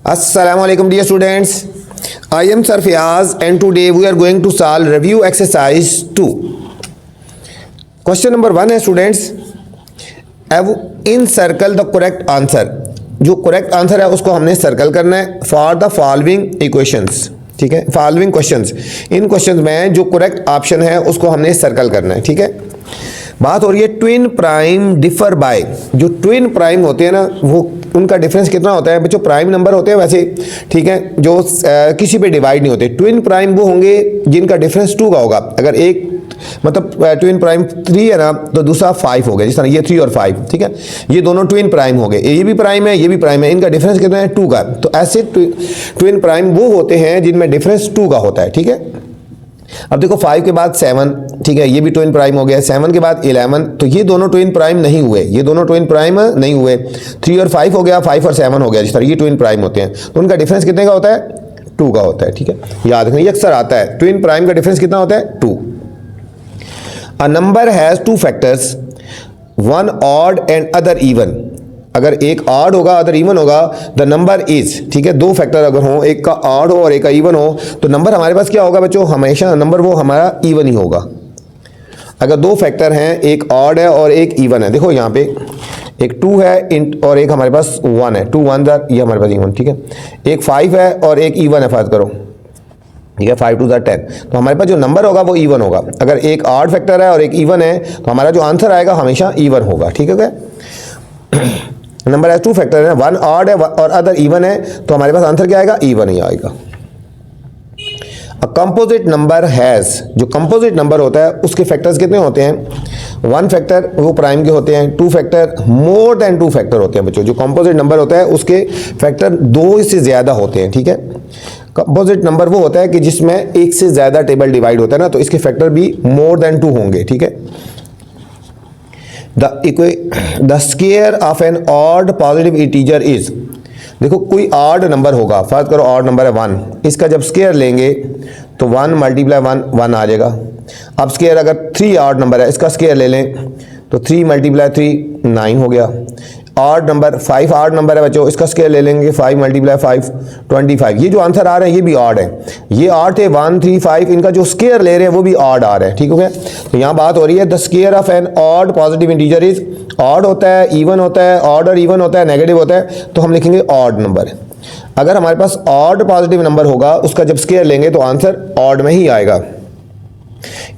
Assalamu alaikum dear students. I am Sir Fiaz and today we are going to solve review exercise 2. Question number 1 है students. अब encircle the correct answer. जो correct answer है उसको हमने circle करना है for the following equations. ठीक है, following questions. इन questions में जो correct option है उसको हमने सर्कल करना है. ठीक है, बात हो रही है ट्विन प्राइम डिफर बाय. जो ट्विन प्राइम होते हैं ना वो उनका डिफरेंस कितना होता है बच्चों. प्राइम नंबर होते हैं वैसे, ठीक है, जो किसी पे डिवाइड नहीं होते. ट्विन प्राइम वो होंगे जिनका डिफरेंस 2 का होगा. अगर एक मतलब ट्विन प्राइम 3 है ना तो दूसरा 5 हो गया. जिस तरह ये 3 और 5, ठीक है, ये दोनों ट्विन प्राइम हो गए. ये भी प्राइम है, ये भी प्राइम है, इनका डिफरेंस कितना है 2 का. तो ऐसे ट्विन प्राइम वो होते हैं जिनमें डिफरेंस 2 का होता है. ठीक है, अब देखो 5 के बाद 7, ठीक है, ये भी ट्विन प्राइम हो गया. 7 के बाद 11, तो ये दोनों ट्विन प्राइम नहीं हुए, ये दोनों ट्विन प्राइम नहीं हुए. 3 और 5 हो गया, 5 और 7 हो गया. जिस तरह ये ट्विन प्राइम होते हैं तो उनका डिफरेंस कितने का होता है 2 का होता है. ठीक है, याद रखना ये अक्सर आता है. ट्विन प्राइम का डिफरेंस कितना होता है 2. A number has 2 factors, one odd and other even. अगर एक ऑड होगा अदर इवन होगा, द नंबर इज, ठीक है, 2 फैक्टर अगर हो, एक का ऑड हो और एक का इवन हो, तो नंबर हमारे पास क्या होगा बच्चों, हमेशा नंबर वो हमारा इवन ही होगा. अगर 2 फैक्टर हैं, एक ऑड है और एक इवन है. देखो यहाँ पे एक 2 है और एक हमारे पास 1 है. 2 1 ये हमारे पास इवन. ठीक है, एक 5 है और एक इवन है. फर्ज करो, ठीक है, 5 2 10. तो हमारे पास जो नंबर होगा वो इवन होगा. अगर एक ऑड फैक्टर है और एक इवन है तो हमारा जो आंसर आएगा हमेशा इवन होगा. ठीक है, नंबर है 2 फैक्टर है, 1 ऑड है और अदर इवन है, तो हमारे पास आंसर क्या आएगा, इवन ही आएगा. अ कंपोजिट नंबर हैज़, जो कंपोजिट नंबर होता है उसके फैक्टर्स कितने होते हैं. 1 फैक्टर वो प्राइम के होते हैं, 2 फैक्टर मोर देन 2 फैक्टर होते हैं बच्चों. जो कंपोजिट नंबर होता है उसके फैक्टर 2 से ज़्यादा होते हैं. ठीक है, कंपोजिट नंबर वो होता है कि जिसमें एक से ज़्यादा टेबल डिवाइड होता है ना, तो इसके फैक्टर भी मोर देन 2 होंगे. ठीक है, the square of an odd positive integer is. देखो कोई ऑड नंबर होगा, फर्ज करो ऑड नंबर है 1, इसका जब स्क्वायर लेंगे तो 1 मल्टीप्लाई 1 1 आ जाएगा. अब स्क्वायर अगर 3 ऑड नंबर है, इसका स्क्वायर ले लें तो 3 मल्टीप्लाई 3 9 हो गया. ऑड नंबर 5 ऑड नंबर है बच्चों, इसका स्क्वायर ले लेंगे 5 मल्टीप्लाई 5 25. ये जो आंसर आ रहे हैं ये भी ऑड है. ये ऑड थे 1 3 5, इनका जो स्क्वायर ले रहे हैं वो भी ऑड आ रहे हैं. ठीक हो गया, तो यहाँ बात हो रही है the square of an odd positive integer is. Odd होता है, इवन होता है, ऑड और इवन होता है, नेगेटिव होता है, तो हम लिखेंगे ऑड नंबर. अगर हमारे पास ऑड पॉजिटिव नंबर होगा उसका जब स्क्वायर लेंगे तो आंसर ऑड में ही आएगा.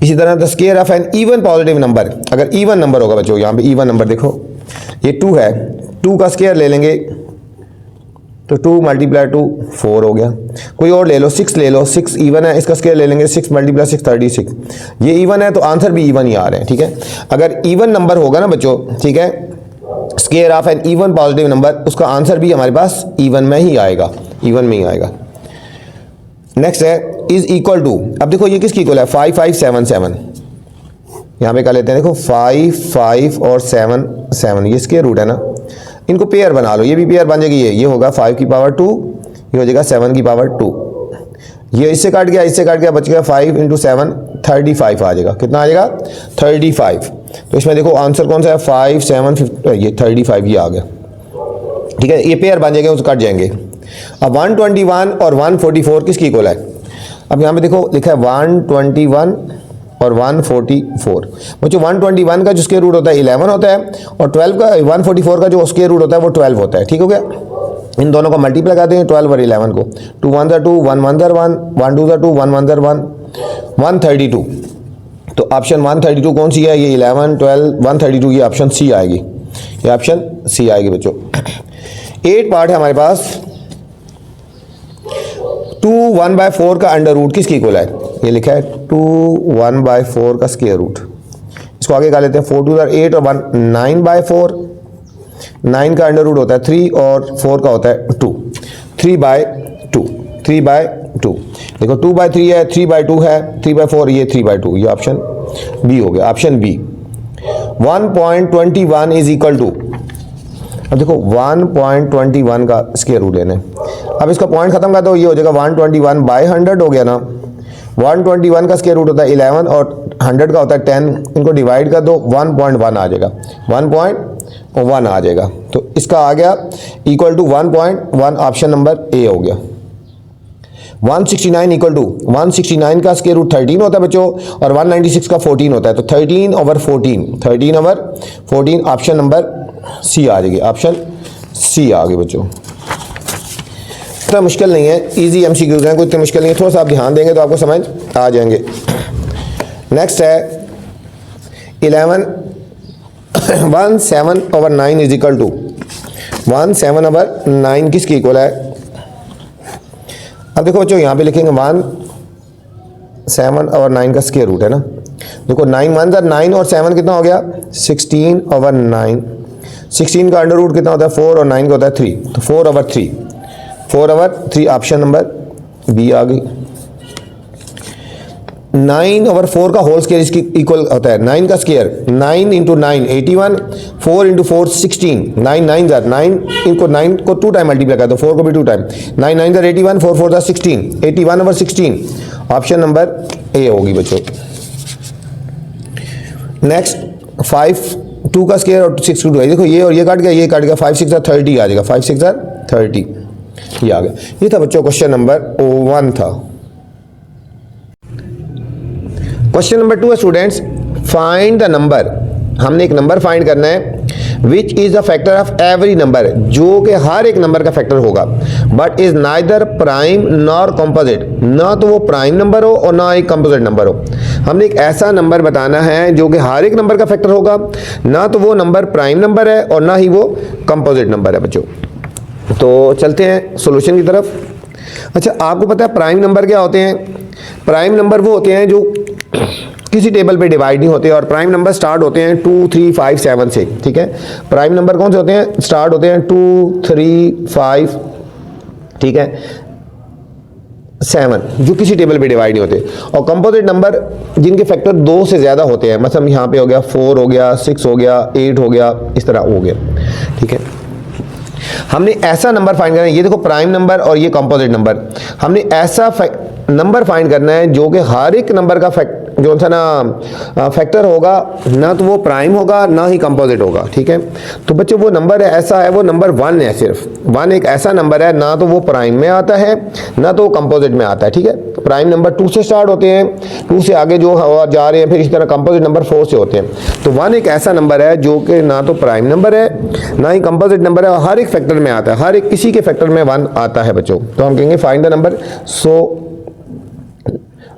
इसी तरह the square of an even positive number, अगर इवन नंबर होगा बच्चों, यहाँ पे इवन नंबर देखो ये 2 है, 2 का स्क्वायर ले लेंगे तो 2 मल्टीप्लाई 2 4 हो गया. कोई और ले लो, 6 ले लो, 6 इवन है, इसका स्क्वायर ले लेंगे 6 मल्टीप्लाई 6 36. ये इवन है तो आंसर भी इवन ही आ रहे हैं. ठीक है, अगर इवन नंबर होगा ना बच्चों, ठीक है, square of an even positive number, उसका आंसर भी हमारे पास इवन में ही आएगा, इवन में ही आएगा. नेक्स्ट है इज इक्वल टू. अब देखो ये किसकी इक्वल है, 5 5 7 7. यहाँ पे कर लेते हैं, देखो 5 5 और 7 7, ये स्क्वायर रूट है ना, इनको पेयर बना लो, ये भी पेयर बन जाएगी. ये होगा 5 की पावर 2, ये हो जाएगा 7 की पावर 2. ये इससे काट गया, इससे काट गया, बच गया 5 इंटू 7 35 आ जाएगा. कितना आ जाएगा 35. तो इसमें देखो आंसर कौन सा है 5 7 50, ये 35 ये आ गया. ठीक है, ये पेयर बन जाएंगे, उसको कट जाएंगे. अब 121 और 144 किसकी इक्वल है. अब यहाँ पे देखो लिखा है 121 और 144. बच्चों 121 का जो स्क्वायर रूट होता है 11 होता है और 12 का 144 का जो स्क्वायर रूट होता है वो 12 होता है. ठीक हो गया, इन दोनों को मल्टीप्लाई कर देंगे 12 और 11 को. 2 1 2 1 1 1 1 2 2 1 1 1 132. तो ऑप्शन 132 कौन सी है, ये 11 12 132, ये ऑप्शन सी आएगी, ये ऑप्शन सी आएगी बच्चों. 8 पार्ट है हमारे पास. 2 1/4 का अंडर रूट किसकी इक्वल है, ये लिखा है 2 1/4 का स्क्वायर रूट. इसको आगे कर लेते हैं, 4 2 8 और 1 9/4. 9 का अंडर रूट होता है 3 और 4 का होता है 2. 3/2 3/2. देखो 2/3 है, 3/2 है, 3/4, ये 3/2, ये ऑप्शन बी हो गया, option B. 1.21 is equal to. अब देखो 1.21 का स्क्वायर रूट लेना है. अब इसका पॉइंट खत्म कर दो, ये हो जाएगा 121/100 हो गया ना. 121 का स्क्वायर रूट होता है 11 और 100 का होता है 10, इनको डिवाइड कर दो 1.1 आ जाएगा. 1 आ जाएगा। तो इसका आ गया equal to 1.1, option number A हो गया। 169 इक्वल टू 169 का स्क्वायर रूट 13 होता है बच्चों, और 196 का 14 होता है। तो 13/14 ऑप्शन नंबर सी आ जाएगी, ऑप्शन सी आ गई बच्चों। इतना मुश्किल नहीं है, इजी एमसीक्यूज हैं, कोई इतनी मुश्किल नहीं है, थोड़ा सा आप ध्यान देंगे तो आपको समझ आ जाएंगे। नेक्स्ट है 17/9 इज इक्वल टू 17/9 किसके इक्वल है? अब देखो बच्चों यहाँ पे लिखेंगे 17/9 का स्क्वायर रूट है ना। देखो 9 1 9 और 7 कितना हो गया? 16/9। 16 का अंडर रूट कितना होता है? 4 और 9 का होता है 3, तो 4/3 ऑप्शन नंबर बी आ गई। 9/4 का होल स्क्वायर इसकी इक्वल होता है 9 का स्क्वायर, 9 × 9 81, 4 × 4 16, 9 9 इनको 9 को 2 टाइम मल्टीप्लाई कर दो, 4 को भी 2 टाइम, 9 9 81, 4 4 16, 81/16 ऑप्शन नंबर ए होगी बच्चों। नेक्स्ट 5 2 का स्क्वायर और 6 2 है, देखो ये और ये काट गया, ये काट गया, 5 6 30 आ जाएगा, 5 6 30 ये आ गया। ये था बच्चों क्वेश्चन नंबर 1 था। क्वेश्चन नंबर 2 है स्टूडेंट्स, फाइंड द नंबर। हमने एक नंबर फाइंड करना है which is the factor of every number, जो कि हर एक नंबर का फैक्टर होगा, but is neither prime nor composite, ना तो वो प्राइम नंबर हो और ना ही कंपोजिट नंबर हो। हमने एक ऐसा नंबर बताना है जो कि हर एक नंबर का फैक्टर होगा, ना तो वो नंबर प्राइम नंबर है और ना ही वो कंपोजिट नंबर है बच्चों। तो चलते हैं सॉल्यूशन की तरफ। अच्छा, आपको पता है प्राइम नंबर क्या होते हैं? प्राइम नंबर वो होते हैं जो किसी टेबल पे डिवाइड नहीं होते, और प्राइम नंबर स्टार्ट होते हैं 2 3 5 7 से। ठीक है, प्राइम नंबर कौन से होते हैं? स्टार्ट होते हैं 2 3 5, ठीक है, 7, जो किसी टेबल पे डिवाइड नहीं होते। और कंपोजिट नंबर जिनके फैक्टर 2 से ज़्यादा होते हैं, मतलब यहाँ पे हो गया 4 हो गया, 6 हो गया, 8 हो गया, इस तरह हो गया। ठीक है, हमने ऐसा नंबर फाइंड करना है, ये देखो प्राइम नंबर और ये कंपोजिट नंबर, हमने ऐसा नंबर फाइंड करना है जो कि हर एक नंबर का जो सा ना फैक्टर होगा, ना तो वो प्राइम होगा ना ही कंपोजिट होगा। ठीक है, तो बच्चों वो नंबर है ऐसा है, वो नंबर 1 है, सिर्फ 1 एक ऐसा नंबर है, ना तो वो प्राइम में आता है ना तो वो कंपोजिट में आता है। ठीक है, प्राइम नंबर 2 से स्टार्ट होते हैं, 2 से आगे जो जा रहे हैं, फिर इसी तरह कंपोजिट नंबर 4 से होते हैं। तो 1 एक ऐसा नंबर है जो कि ना तो प्राइम नंबर है ना ही कंपोजिट नंबर है, और हर एक फैक्टर में आता है, हर एक किसी के फैक्टर में 1 आता है बच्चों। तो हम कहेंगे find the number. So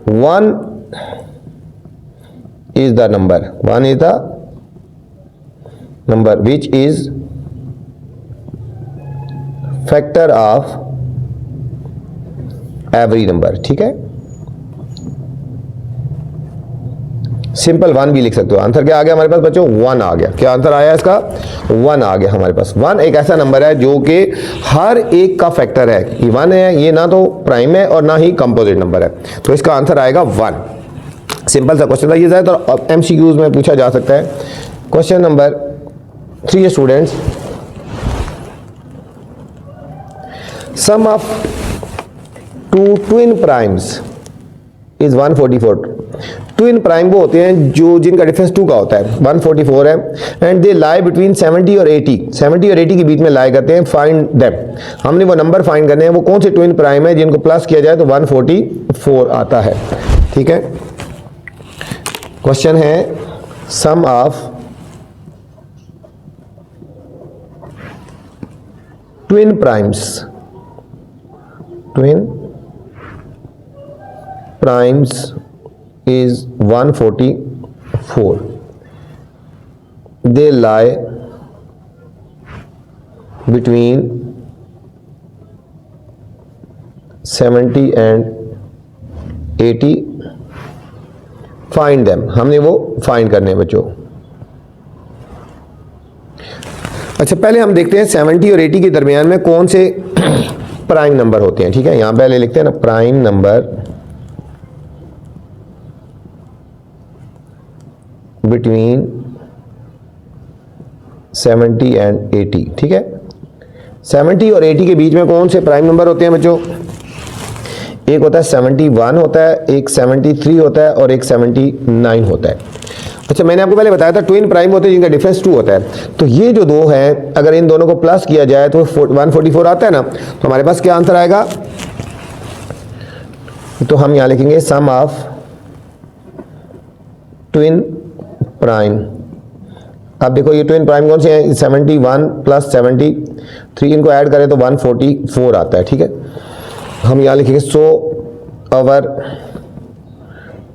1 is the number, 1 is the number which is factor of every number। ठीक है, सिंपल 1 भी लिख सकते हो। आंसर क्या आ गया हमारे पास बच्चों? 1 आ गया। क्या आंसर आया इसका? 1 आ गया हमारे पास। 1 एक ऐसा नंबर है जो कि हर एक का फैक्टर है। ये 1 है, ये ना तो प्राइम है और ना ही कंपोजिट नंबर है, तो इसका आंसर आएगा 1। सिंपल सा क्वेश्चन था, ये ज़्यादातर एमसीक्यूज में पूछा जा सकता है। Question number 3 students, sum of 2 twin primes is 144। Twin prime वो होते हैं जो जिनका डिफरेंस 2 का होता है, 144 है, एंड दे लाई बिटवीन 70 और 80, 70 और 80 के बीच में लाई करते हैं। फाइंड देम, हमने वो नंबर फाइंड करने हैं, वो कौन से ट्विन प्राइम है जिनको प्लस किया जाए तो 144 आता है। ठीक है, क्वेश्चन है sum of twin primes is 144. They lie between 70 and 80. Find them. हमने वो फाइंड करने हैं बच्चों। अच्छा, पहले हम देखते हैं 70 और 80 के दरमियान में कौन से प्राइम नंबर होते हैं। ठीक है, यहां पहले लिखते हैं ना, प्राइम नंबर बिटवीन 70 एंड 80। ठीक है, 70 और 80 के बीच में कौन से प्राइम नंबर होते हैं बच्चों? एक होता है 71 होता है, एक 73 होता है और एक 79 होता है। अच्छा, मैंने आपको पहले बताया था ट्विन प्राइम होते हैं जिनका डिफरेंस 2 होता है। तो ये जो दो हैं, अगर इन दोनों को प्लस किया जाए तो 144 आता है ना। तो हमारे पास क्या आंसर आएगा? तो हम यहाँ लिखेंगे सम ऑफ ट्विन प्राइम। अब देखो ये ट्विन प्राइम कौन से हैं? 71 प्लस 73, इनको ऐड करें तो 144 आता है। ठीक है, हम यहाँ लिखेंगे सो अवर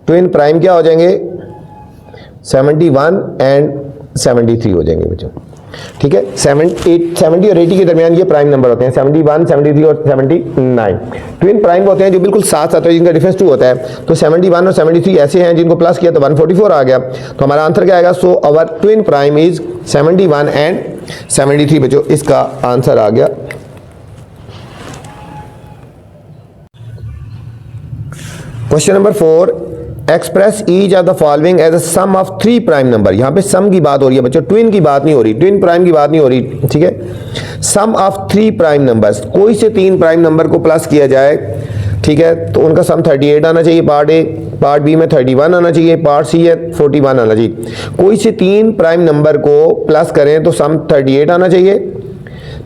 ट्विन प्राइम क्या हो जाएंगे? 71 एंड 73 हो जाएंगे बच्चों। ठीक है, 70 और 80 के दरमियान ये प्राइम नंबर होते हैं, 71, 73 और 79। ट्विन प्राइम होते हैं जो बिल्कुल साथ साथ है, जिनका डिफरेंस 2 होता है। तो 71 और 73 ऐसे हैं जिनको प्लस किया तो 144 आ गया। तो हमारा आंसर क्या आएगा? So our twin prime is 71 and 73 बच्चों, इसका आंसर आ गया। Question number 4, express each of the following as a sum of 3 prime number. यहां पे सम की बात हो रही है बच्चों, ट्विन की बात नहीं हो रही, ट्विन प्राइम की बात नहीं हो रही। ठीक है, सम ऑफ 3 प्राइम नंबर्स, कोई से 3 प्राइम नंबर को प्लस किया जाए, ठीक है, तो उनका सम 38 आना चाहिए पार्ट ए, पार्ट बी में 31 आना चाहिए, पार्ट सी है 41 आना चाहिए। कोई से 3 प्राइम नंबर को प्लस करें तो सम 38 आना चाहिए,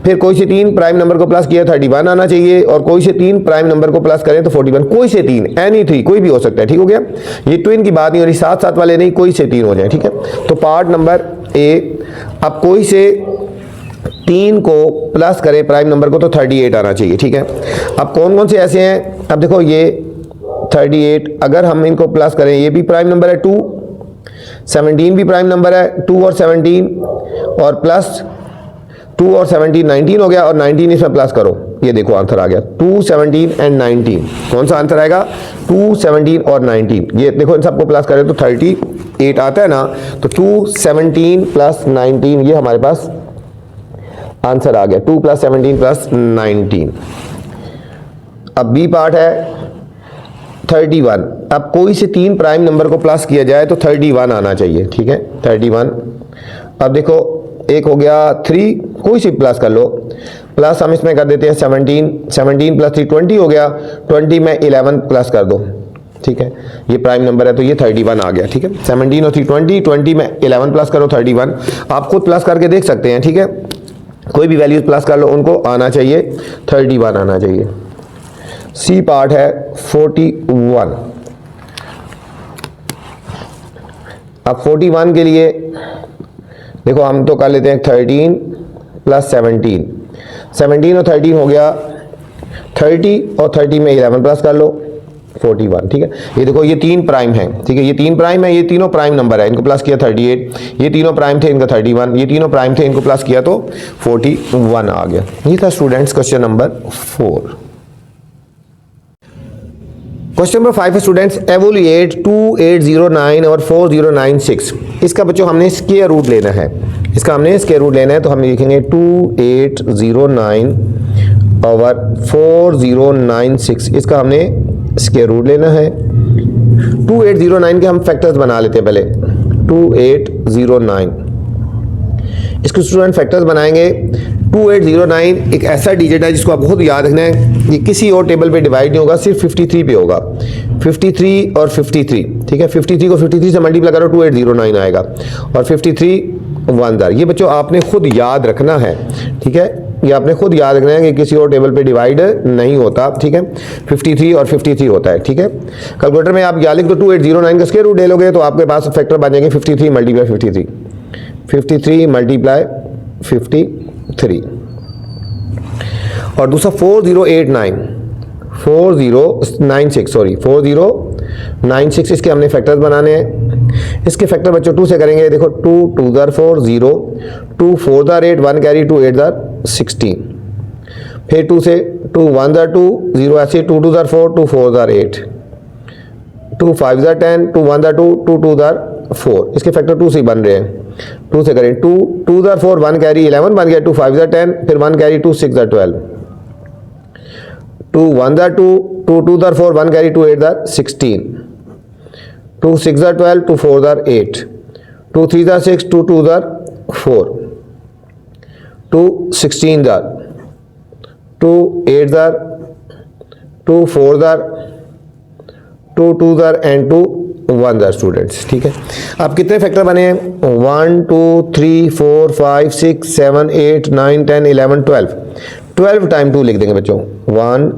फिर कोई से 3 प्राइम नंबर को प्लस किया 31 आना चाहिए, और कोई से 3 प्राइम नंबर को प्लस करें तो 41। कोई से 3, एनी 3, कोई भी हो सकता है। ठीक हो गया, ये ट्विन की बात नहीं हो रही, साथ साथ वाले नहीं, कोई से 3 हो जाए। ठीक है, तो पार्ट नंबर ए, अब कोई से 3 को प्लस करें प्राइम नंबर को तो 38 आना चाहिए। ठीक है, अब कौन कौन से ऐसे हैं? अब देखो ये 38, अगर हम इनको प्लस करें, ये भी प्राइम नंबर है 2, 17 भी प्राइम नंबर है 2 और 17, और प्लस 2 और 17 19 हो गया, और 19 इसमें प्लस करो, ये देखो आंसर आ गया 2, 17 एंड 19। कौन सा आंसर आएगा? 2, 17 और 19। ये देखो इन सबको प्लस करें तो 38 आता है ना। तो 2, 17 प्लस 19, ये हमारे पास आंसर आ गया, 2 प्लस 17 प्लस 19। अब बी पार्ट है 31। अब कोई से 3 प्राइम नंबर को प्लस किया जाए तो 31 आना चाहिए। ठीक है, 31। अब देखो एक हो गया 3, कोई सी प्लस कर लो, प्लस हम इसमें कर देते हैं 17, 17 प्लस 3 20 हो गया, 20 में 11 प्लस कर दो। ठीक है, ये प्राइम नंबर है तो ये 31 आ गया। ठीक है, 17 और 3 20, 20 में 11 प्लस करो 31। आप खुद प्लस करके देख सकते हैं। ठीक है, कोई भी वैल्यूज प्लस कर लो, उनको आना चाहिए 31 आना चाहिए। सी पार्ट है 41। अब 41 के लिए देखो हम तो कर लेते हैं 13 प्लस 17, 17 और 13 हो गया 30, और 30 में 11 प्लस कर लो 41। ठीक है, ये देखो ये 3 प्राइम है। ठीक है, ये 3 प्राइम है, ये तीनों प्राइम नंबर है, इनको प्लस किया 38, ये तीनों प्राइम थे, इनका 31, ये तीनों प्राइम थे, इनको प्लस किया तो 41 आ गया। ये था students question number 4। Question number 5 है स्टूडेंट्स, एवोल्यूएट 2809 और 4096। इसका बच्चों हमने स्क्वायर रूट लेना है, इसका हमने स्क्वायर रूट लेना है। तो हम लिखेंगे 2809 और 4096, इसका हमने स्क्वायर रूट लेना है। 2809 के हम फैक्टर्स बना लेते हैं पहले। 2809 इसको स्टूडेंट फैक्टर्स बनाएंगे। 2809 एक ऐसा डिजिट है जिसको आप बहुत याद रखना है, ये किसी और टेबल पे डिवाइड नहीं होगा, सिर्फ 53 पे होगा। 53 और 53, ठीक है, 53 को 53 से मल्टीप्लाई करो 2809 आएगा, और 53 1000। ये बच्चों आपने खुद याद रखना है। ठीक है, ये आपने खुद याद रखना है कि किसी और टेबल पे डिवाइड नहीं होता। ठीक है, 53 और 53 होता है। ठीक है, कैलकुलेटर में आप या लिख दो 2809 का स्क्वायर रूट ले लोगे तो आपके पास फैक्टर बन जाएंगे 53 मल्टीप्लाई 53, 53 मल्टीप्लाई 53। और दूसरा 4096, इसके हमने फैक्टर्स बनाने हैं। इसके फैक्टर बच्चों 2 से करेंगे। देखो 2 2 4 0, 2 4 8 1 कैरी 2 8 16, फिर 2 से 2 1 2 0 ऐसे 2 2 4 2 4 8, 2 5 10, 2 1 2 2 2 4। इसके फैक्टर 2 से बन रहे हैं। 2 से करें 2 2 4 1 कैरी 11 बन गया, 2 5 10, फिर 1 carry 2 6 12, 2 1 2 2 2 4 1 carry 2 8 16, 2 6 12, 2 4 8, 2 3 6, 2 2 4, 2 16, 2 8, 2 4, 2 2 and 2 1 are students. ठीक है, अब कितने फैक्टर बने हैं? 1 2 3 4 5 6 7 8 9 10 11 12। 12 टाइम 2 लिख देंगे बच्चों। 1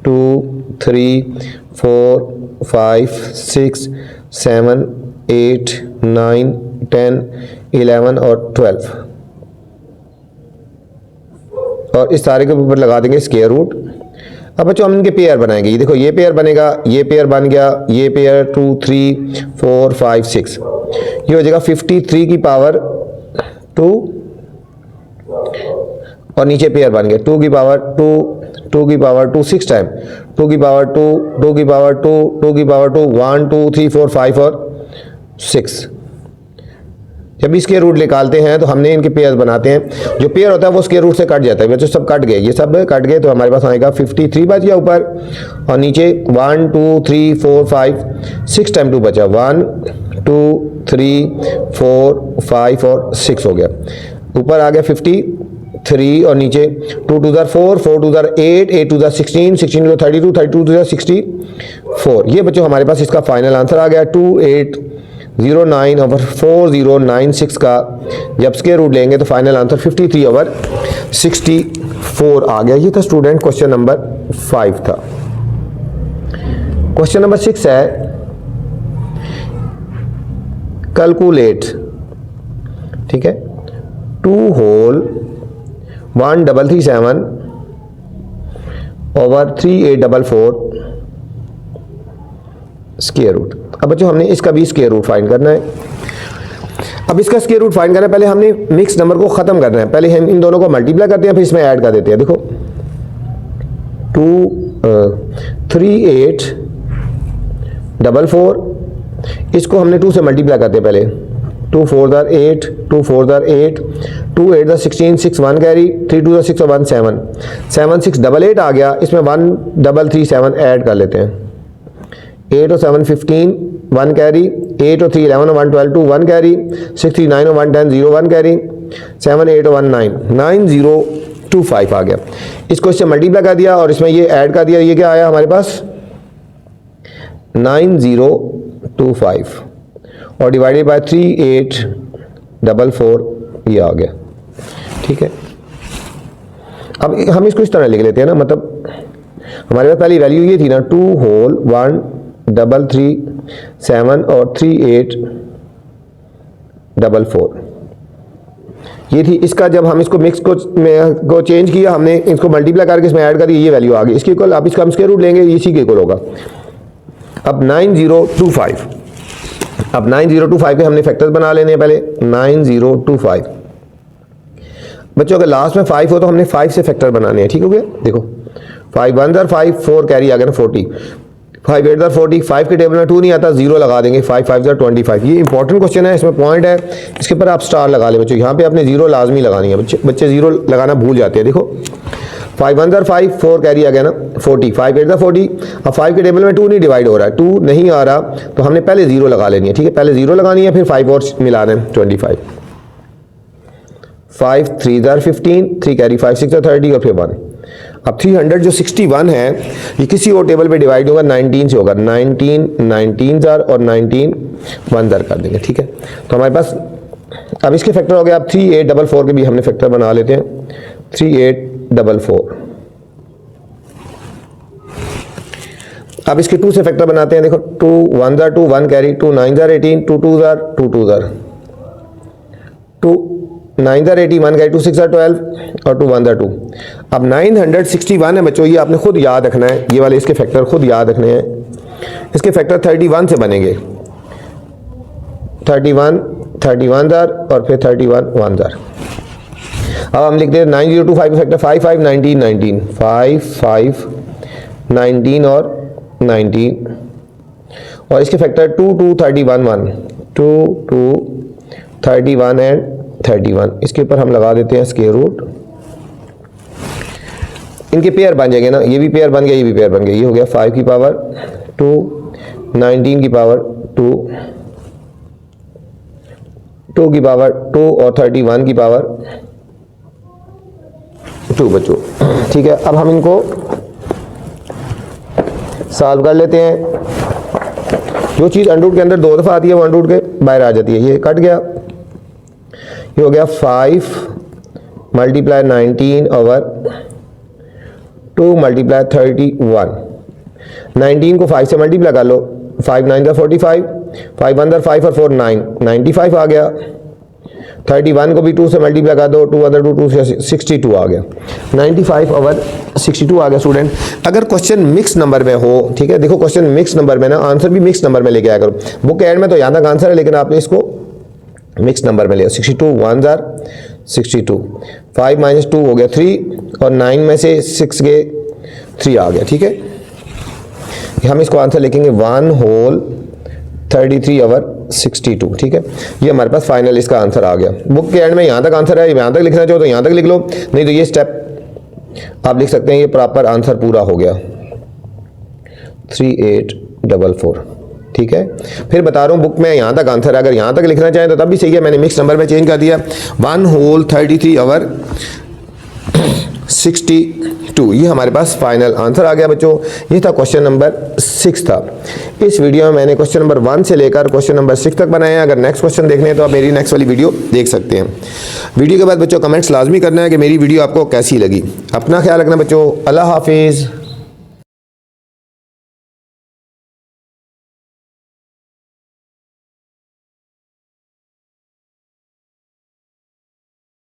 2 3 4 5 6 7 8 9 10 11 और 12, और इस सारे के ऊपर लगा देंगे स्क्वायर रूट। अब बच्चों हम इनके पेयर बनाएंगे। ये देखो, ये पेयर बनेगा, ये पेयर बन गया, ये पेयर 2 3 4 5 6, ये हो जाएगा 53 की पावर 2, और नीचे पेयर बन गया 2 की पावर 2 2 की पावर 2 6 टाइम 2 की पावर 2 2 की पावर 2 2 की पावर 2 1 2 3 4 5 और 6। जब इसके रूट निकालते हैं तो हमने इनके पेयर बनाते हैं। जो पेयर होता है वो स्क्वायर रूट से कट जाता है। बच्चों सब कट गए, ये सब कट गए, तो हमारे पास आएगा 53 बच गया ऊपर, और नीचे 1 2 3 4 5 6 टाइम 2 बचा, 1 2 3 4 5 और 6 हो गया। ऊपर आ गया 53 और नीचे 2 2 4 4 2 8 8 2 16 16 32 32 64। ये बच्चों हमारे पास इसका फाइनल आंसर आ गया 2809 ओवर 4096 का जब स्क्वायर रूट लेंगे तो फाइनल आंसर 53 ओवर 64 आ गया। ये था स्टूडेंट क्वेश्चन नंबर 5 था। क्वेश्चन नंबर 6 है कैलकुलेट। ठीक है, 2 होल 1337 ओवर 3844 स्क्वायर रूट। अब बच्चों हमने इसका भी स्क्वायर रूट फाइंड करना है। अब इसका स्क्वायर रूट फाइंड करना है, पहले हमने मिक्स नंबर को खत्म करना है। पहले हम इन दोनों को मल्टीप्लाई करते हैं, फिर इसमें ऐड कर देते हैं। देखो 3844, इसको हमने 2 से मल्टीप्लाई करते हैं पहले। 2 4 8 2 4 8 2 8 16 6 1 कैरी 3 2 6 और 1 7 7 6 88 आ गया। इसमें 1 3 3 7 ऐड कर लेते हैं। 8 और 7 15 1 कैरी 8 और 3 11 और 1 12 2 1 कैरी 6 3 9 और 1 10 0 1 कैरी 7 8 और 1 9 9025 आ गया। इसको इससे मल्टीप्लाई कर दिया और इसमें ये ऐड कर दिया। ये क्या आया हमारे पास 9025 और डिवाइडेड बाय 3844 ये आ गया। ठीक है, अब हम इसको इस तरह लिख लेते हैं ना, मतलब हमारे पास पहली वैल्यू ये थी ना 2 होल 1337 और 3844 ये थी। इसका जब हम इसको मिक्स को चेंज किया, हमने इसको मल्टीप्लाई करके इसमें ऐड कर दिया, ये वैल्यू आ गई। इसके इक्वल अब इसका हम स्क्वायर रूट लेंगे, इसी के इक्वल होगा। अब 9025, अब 9025 के हमने फैक्टर्स बना लेने हैं पहले। 9025 बच्चों अगर लास्ट में 5 हो तो हमने 5 से फैक्टर बनाने हैं। ठीक हो गया, देखो 5 1 5 4 कैरी आ गया ना 40, 5 8 40, 5 के टेबल में 2 नहीं आता, 0 लगा देंगे। 5 5 25। ये इंपॉर्टेंट क्वेश्चन है, इसमें पॉइंट है, इसके ऊपर आप स्टार लगा ले बच्चों। यहाँ पे आपने 0 लाजमी लगानी है। बच्चे 0 लगाना भूल जाते हैं। देखो 5 1 5 4 कैरी आ गया ना 40, 5 8 40। अब 5 के टेबल में 2 नहीं डिवाइड हो रहा है, 2 नहीं आ रहा, तो हमने पहले 0 लगा लेनी है। ठीक है, पहले 0 लगानी है, फिर 5 और मिला दें 25। 5 3 15, 3 कैरी 5 6 30 और फिर 1। अब 300 जो 61 है ये किसी और टेबल पे डिवाइड होगा, 19 से होगा। 19 19 और 19 1 कर देंगे। ठीक है, तो हमारे पास अब इसके फैक्टर हो गया। अब 3844 के भी हमने फैक्टर बना लेते हैं। 3844 अब इसके 2 से फैक्टर बनाते हैं। देखो 2 1 2 1 कैरी 2 9 18 2 2 2 2 2 9 80 1 कैरी 2 6 12 और 2 1 2। अब 961 है बच्चों, ये आपने खुद याद रखना है। ये वाले इसके फैक्टर खुद याद रखने हैं। इसके फैक्टर 31 से बनेंगे। 31 31 और फिर 31 1 अब हम लिखते हैं 9025 के फैक्टर 5 5 19 19 5 5 19 और 19 और इसके फैक्टर 2 2 31 1 2 2 31 एंड 31। इसके ऊपर हम लगा देते हैं स्क्वायर रूट। इनके पेयर बन जाएंगे ना, ये भी पेयर बन गया, ये भी पेयर बन गया। ये हो गया 5 की पावर 2 19 की पावर 2 2 की पावर 2 और 31 की पावर 2 बच्चों। ठीक है, अब हम इनको सॉल्व कर लेते हैं। जो चीज़ अंडर रूट के अंदर 2 दफ़ा आती है वो अंडर रूट के बाहर आ जाती है। ये कट गया, ये हो गया 5 मल्टीप्लाई 19 ओवर 2 मल्टीप्लाई 31। 19 को 5 से मल्टीप्लाई कर लो, 5 9 का 45, 5 अंदर 5 और 4 9, 95 आ गया। 31 को भी 2 से मल्टीप्लाई कर दो, 2 अंदर 2 से 62 आ गया। 95 ओवर 62 आ गया स्टूडेंट। अगर क्वेश्चन मिक्स नंबर में हो, ठीक है, देखो क्वेश्चन मिक्स नंबर में ना, आंसर भी मिक्स नंबर में लेके आया करो। बुक के एंड में तो यहाँ तक आंसर है, लेकिन आपने इसको मिक्स नंबर में लिया। 62 1 62, 5 माइनस 2 हो गया 3, और 9 में से 6 गए 3 आ गया। ठीक है, हम इसको आंसर लिखेंगे 1 होल 33 ओवर 62। ठीक है, ये हमारे पास फाइनल इसका आंसर आ गया। बुक के एंड में यहाँ तक आंसर है, यहाँ तक लिखना चाहो तो यहाँ तक लिख लो, नहीं तो ये स्टेप आप लिख सकते हैं, ये प्रॉपर आंसर पूरा हो गया 3844। ठीक है, फिर बता रहा हूँ बुक में यहाँ तक आंसर है, अगर यहाँ तक लिखना चाहें तो तब भी सही है, मैंने मिक्स नंबर में चेंज कर दिया। 1 होल 33 ओवर 62, ये हमारे पास फाइनल आंसर आ गया बच्चों। ये था क्वेश्चन नंबर 6 था। इस वीडियो में मैंने क्वेश्चन नंबर 1 से लेकर क्वेश्चन नंबर 6 तक बनाए हैं। अगर नेक्स्ट क्वेश्चन देखने हैं तो आप मेरी नेक्स्ट वाली वीडियो देख सकते हैं। वीडियो के बाद बच्चों कमेंट्स लाजमी करना है कि मेरी वीडियो आपको कैसी लगी। अपना ख्याल रखना बच्चों, अल्लाह हाफिज़।